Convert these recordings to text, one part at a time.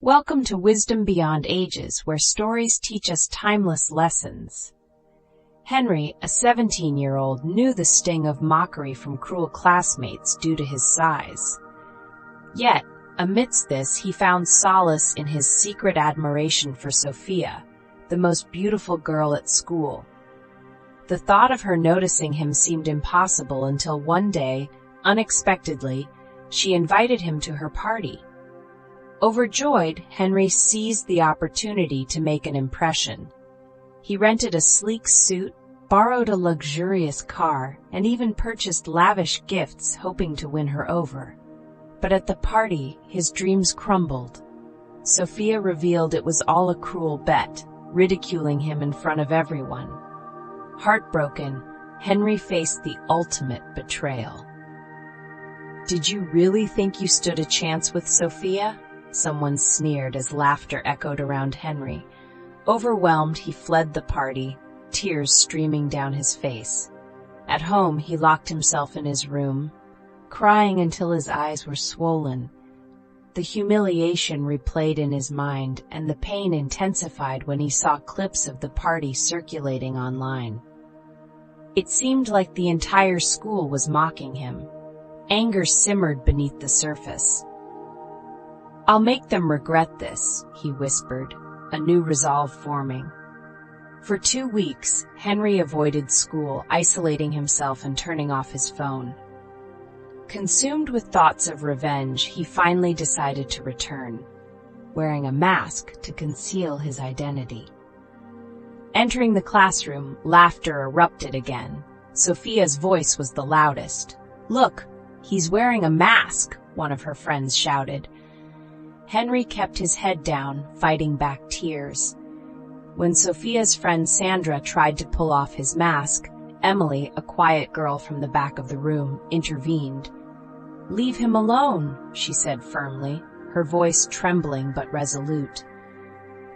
Welcome to Wisdom Beyond Ages, where stories teach us timeless lessons. Henry, a 17-year-old, knew the sting of mockery from cruel classmates due to his size. Yet, amidst this, he found solace in his secret admiration for Sophia, the most beautiful girl at school. The thought of her noticing him seemed impossible until one day, unexpectedly, she invited him to her party. Overjoyed, Henry seized the opportunity to make an impression. He rented a sleek suit, borrowed a luxurious car, and even purchased lavish gifts, hoping to win her over. But at the party, his dreams crumbled. Sophia revealed it was all a cruel bet, ridiculing him in front of everyone. Heartbroken, Henry faced the ultimate betrayal. "Did you really think you stood a chance with Sophia?" Someone sneered as laughter echoed around Henry. Overwhelmed, he fled the party, tears streaming down his face. At home, he locked himself in his room, crying until his eyes were swollen. The humiliation replayed in his mind, and the pain intensified when he saw clips of the party circulating online. It seemed like the entire school was mocking him. Anger simmered beneath the surface. "I'll make them regret this," he whispered, a new resolve forming. For 2 weeks, Henry avoided school, isolating himself and turning off his phone. Consumed with thoughts of revenge, he finally decided to return, wearing a mask to conceal his identity. Entering the classroom, laughter erupted again. Sophia's voice was the loudest. "Look, he's wearing a mask," one of her friends shouted. Henry kept his head down, fighting back tears. When Sophia's friend Sandra tried to pull off his mask, Emily, a quiet girl from the back of the room, intervened. "Leave him alone," she said firmly, her voice trembling but resolute.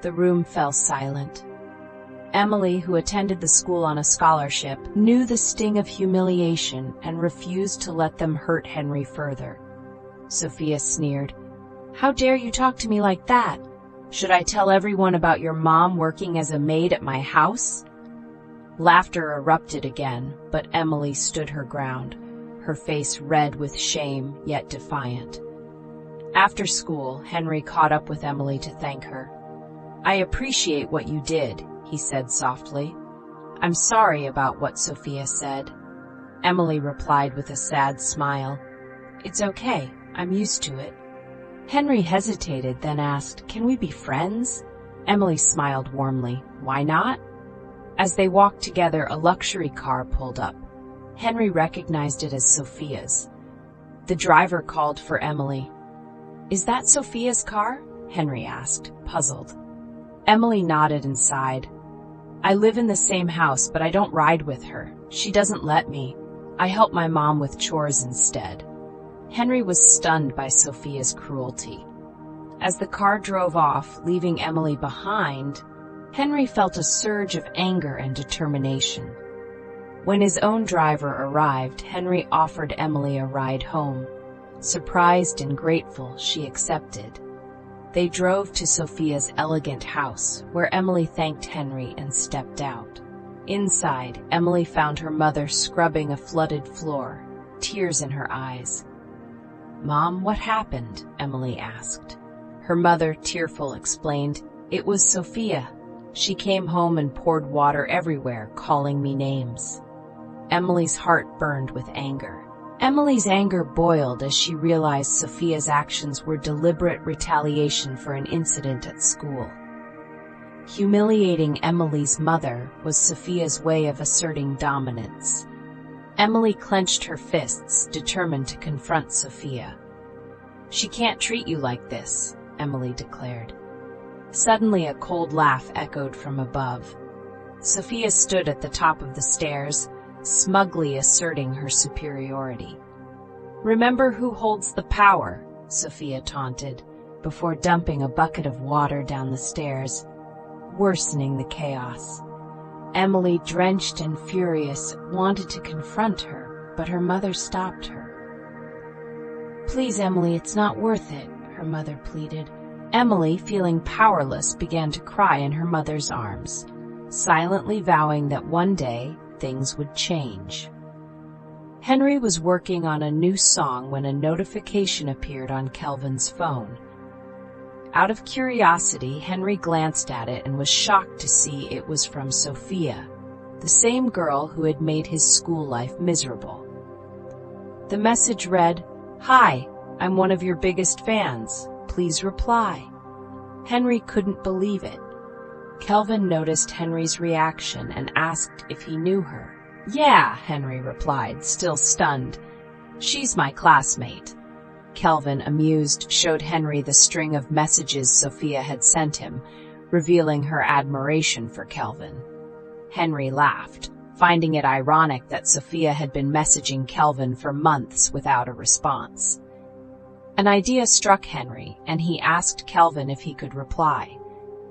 The room fell silent. Emily, who attended the school on a scholarship, knew the sting of humiliation and refused to let them hurt Henry further. Sophia sneered. "How dare you talk to me like that? Should I tell everyone about your mom working as a maid at my house?" Laughter erupted again, but Emily stood her ground, her face red with shame, yet defiant. After school, Henry caught up with Emily to thank her. "I appreciate what you did," he said softly. "I'm sorry about what Sophia said." Emily replied with a sad smile. "It's okay, I'm used to it." Henry hesitated, then asked, "Can we be friends?" Emily smiled warmly. "Why not?" As they walked together, a luxury car pulled up. Henry recognized it as Sophia's. The driver called for Emily. "Is that Sophia's car?" Henry asked, puzzled. Emily nodded and sighed. "I live in the same house, but I don't ride with her. She doesn't let me. I help my mom with chores instead." Henry was stunned by Sophia's cruelty. As the car drove off, leaving Emily behind, Henry felt a surge of anger and determination. When his own driver arrived, Henry offered Emily a ride home. Surprised and grateful, she accepted. They drove to Sophia's elegant house, where Emily thanked Henry and stepped out. Inside, Emily found her mother scrubbing a flooded floor, tears in her eyes. "Mom, what happened?" Emily asked. Her mother, tearful, explained, "It was Sophia. She came home and poured water everywhere, calling me names." Emily's heart burned with anger. Emily's anger boiled as she realized Sophia's actions were deliberate retaliation for an incident at school. Humiliating Emily's mother was Sophia's way of asserting dominance. Emily clenched her fists, determined to confront Sophia. "She can't treat you like this," Emily declared. Suddenly, a cold laugh echoed from above. Sophia stood at the top of the stairs, smugly asserting her superiority. "Remember who holds the power," Sophia taunted, before dumping a bucket of water down the stairs, worsening the chaos. Emily, drenched and furious, wanted to confront her, but her mother stopped her. "Please, Emily, it's not worth it," her mother pleaded. Emily, feeling powerless, began to cry in her mother's arms, silently vowing that one day things would change. Henry was working on a new song when a notification appeared on Kelvin's phone. Out of curiosity, Henry glanced at it and was shocked to see it was from Sophia, the same girl who had made his school life miserable. The message read, "Hi, I'm one of your biggest fans. Please reply." Henry couldn't believe it. Kelvin noticed Henry's reaction and asked if he knew her. "Yeah," Henry replied, still stunned. "She's my classmate." Kelvin, amused, showed Henry the string of messages Sophia had sent him, revealing her admiration for Kelvin. Henry laughed, finding it ironic that Sophia had been messaging Kelvin for months without a response. An idea struck Henry, and he asked Kelvin if he could reply.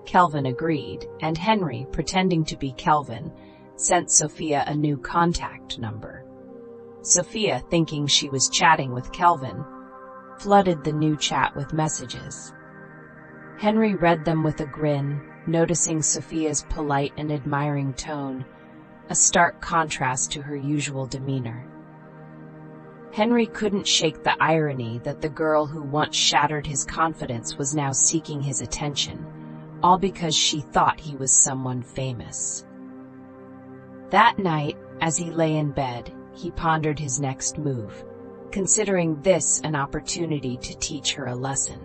Kelvin agreed, and Henry, pretending to be Kelvin, sent Sophia a new contact number. Sophia, thinking she was chatting with Kelvin, flooded the new chat with messages. Henry read them with a grin, noticing Sophia's polite and admiring tone, a stark contrast to her usual demeanor. Henry couldn't shake the irony that the girl who once shattered his confidence was now seeking his attention, all because she thought he was someone famous. That night, as he lay in bed, he pondered his next move, considering this an opportunity to teach her a lesson.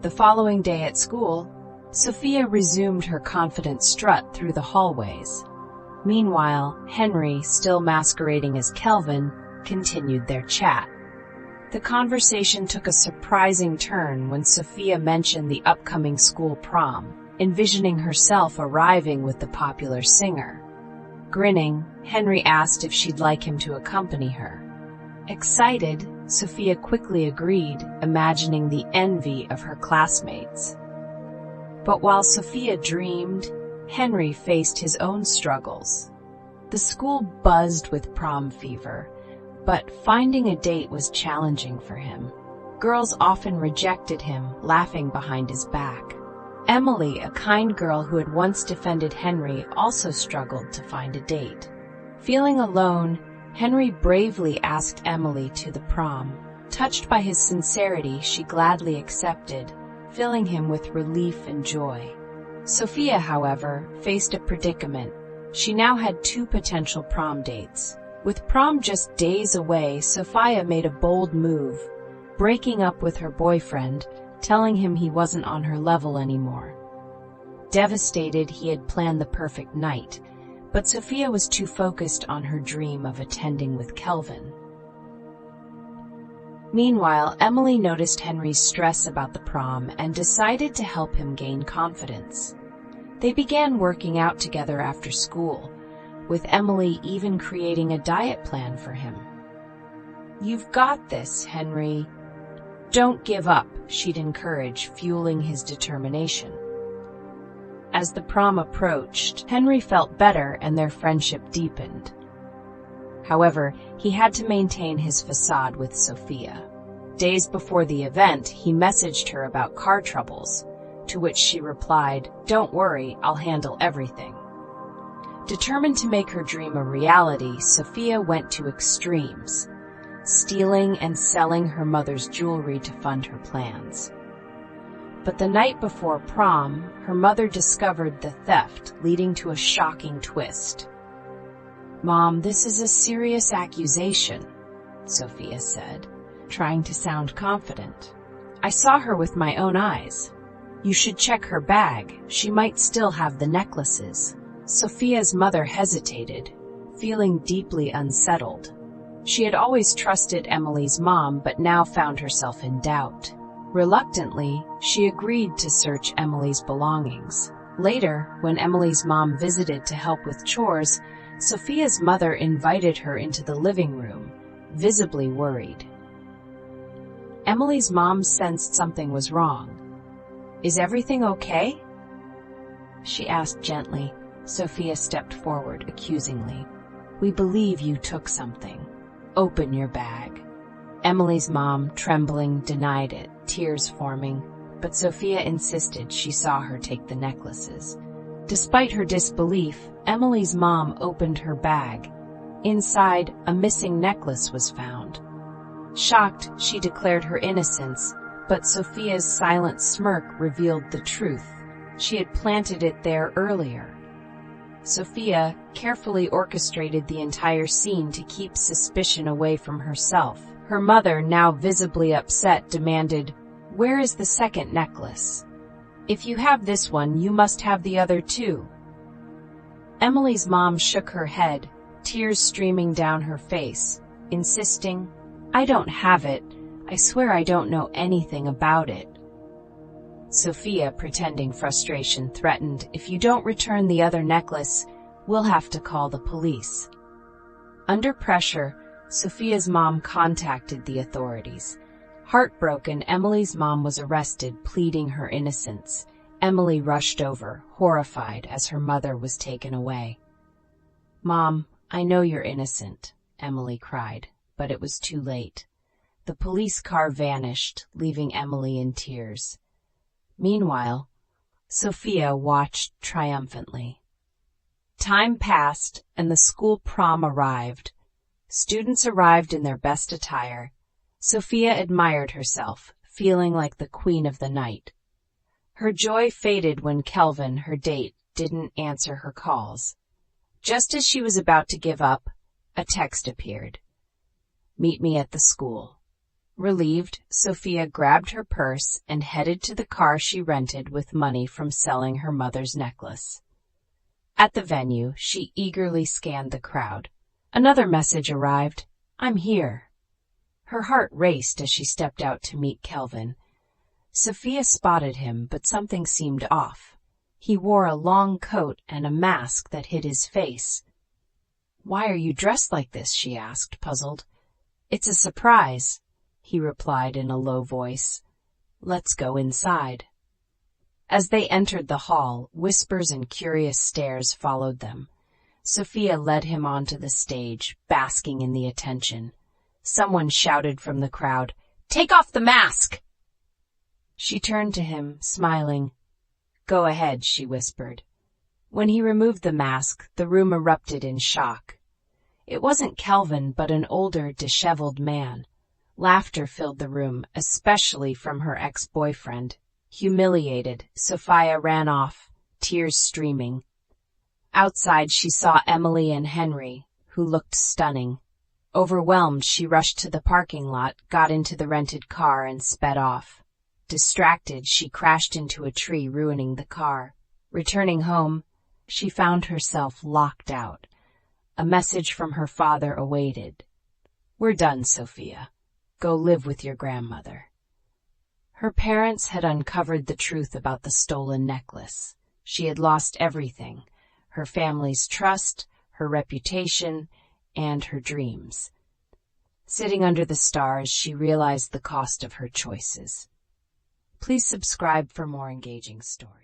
The following day at school, Sophia resumed her confident strut through the hallways. Meanwhile, Henry, still masquerading as Kelvin, continued their chat. The conversation took a surprising turn when Sophia mentioned the upcoming school prom, envisioning herself arriving with the popular singer. Grinning, Henry asked if she'd like him to accompany her. Excited, Sophia quickly agreed, imagining the envy of her classmates. But while Sophia dreamed, Henry faced his own struggles. The school buzzed with prom fever, but finding a date was challenging for him. Girls often rejected him, laughing behind his back. Emily, a kind girl who had once defended Henry, also struggled to find a date. Feeling alone, Henry bravely asked Emily to the prom. Touched by his sincerity, she gladly accepted, filling him with relief and joy. Sophia, however, faced a predicament. She now had two potential prom dates. With prom just days away, Sophia made a bold move, breaking up with her boyfriend, telling him he wasn't on her level anymore. Devastated, he had planned the perfect night, but Sophia was too focused on her dream of attending with Kelvin. Meanwhile, Emily noticed Henry's stress about the prom and decided to help him gain confidence. They began working out together after school, with Emily even creating a diet plan for him. "You've got this, Henry. Don't give up," she'd encourage, fueling his determination. As the prom approached, Henry felt better and their friendship deepened. However, he had to maintain his facade with Sophia. Days before the event, he messaged her about car troubles, to which she replied, "Don't worry, I'll handle everything." Determined to make her dream a reality, Sophia went to extremes, stealing and selling her mother's jewelry to fund her plans. But the night before prom, her mother discovered the theft, leading to a shocking twist. "Mom, this is a serious accusation," Sophia said, trying to sound confident. "I saw her with my own eyes. You should check her bag. She might still have the necklaces." Sophia's mother hesitated, feeling deeply unsettled. She had always trusted Emily's mom, but now found herself in doubt. Reluctantly, she agreed to search Emily's belongings. Later, when Emily's mom visited to help with chores, Sophia's mother invited her into the living room, visibly worried. Emily's mom sensed something was wrong. "Is everything okay?" she asked gently. Sophia stepped forward accusingly. "We believe you took something. Open your bag." Emily's mom, trembling, denied it, tears forming. but Sophia insisted she saw her take the necklaces. Despite her disbelief, Emily's mom opened her bag. Inside, a missing necklace was found. Shocked, she declared her innocence, but Sophia's silent smirk revealed the truth. She had planted it there earlier. Sophia carefully orchestrated the entire scene to keep suspicion away from herself. Her mother, now visibly upset, demanded, "Where is the second necklace? If you have this one, you must have the other too." Emily's mom shook her head, tears streaming down her face, insisting, "I don't have it. I swear I don't know anything about it." Sophia, pretending frustration, threatened, "If you don't return the other necklace, we'll have to call the police." Under pressure, Sophia's mom contacted the authorities. Heartbroken, Emily's mom was arrested, pleading her innocence. Emily rushed over, horrified, as her mother was taken away. "Mom, I know you're innocent," Emily cried, but it was too late. The police car vanished, leaving Emily in tears. Meanwhile, Sophia watched triumphantly. Time passed, and the school prom arrived. Students arrived in their best attire. Sophia admired herself, feeling like the queen of the night. Her joy faded when Kelvin, her date, didn't answer her calls. Just as she was about to give up, a text appeared. "Meet me at the school." Relieved, Sophia grabbed her purse and headed to the car she rented with money from selling her mother's necklace. At the venue, she eagerly scanned the crowd. Another message arrived, "I'm here." Her heart raced as she stepped out to meet Kelvin. Sophia spotted him, but something seemed off. He wore a long coat and a mask that hid his face. "Why are you dressed like this?" she asked, puzzled. "It's a surprise," he replied in a low voice. "Let's go inside." As they entered the hall, whispers and curious stares followed them. Sophia led him onto the stage, basking in the attention. Someone shouted from the crowd, "Take off the mask!" She turned to him, smiling. "Go ahead," she whispered. When he removed the mask, the room erupted in shock. It wasn't Kelvin, but an older, disheveled man. Laughter filled the room, especially from her ex-boyfriend. Humiliated, Sophia ran off, tears streaming. Outside, she saw Emily and Henry, who looked stunning. Overwhelmed, she rushed to the parking lot, got into the rented car, and sped off. Distracted, she crashed into a tree, ruining the car. Returning home, she found herself locked out. A message from her father awaited. "We're done, Sophia. Go live with your grandmother." Her parents had uncovered the truth about the stolen necklace. She had lost everything: her family's trust, her reputation, and her dreams. Sitting under the stars, she realized the cost of her choices. Please subscribe for more engaging stories.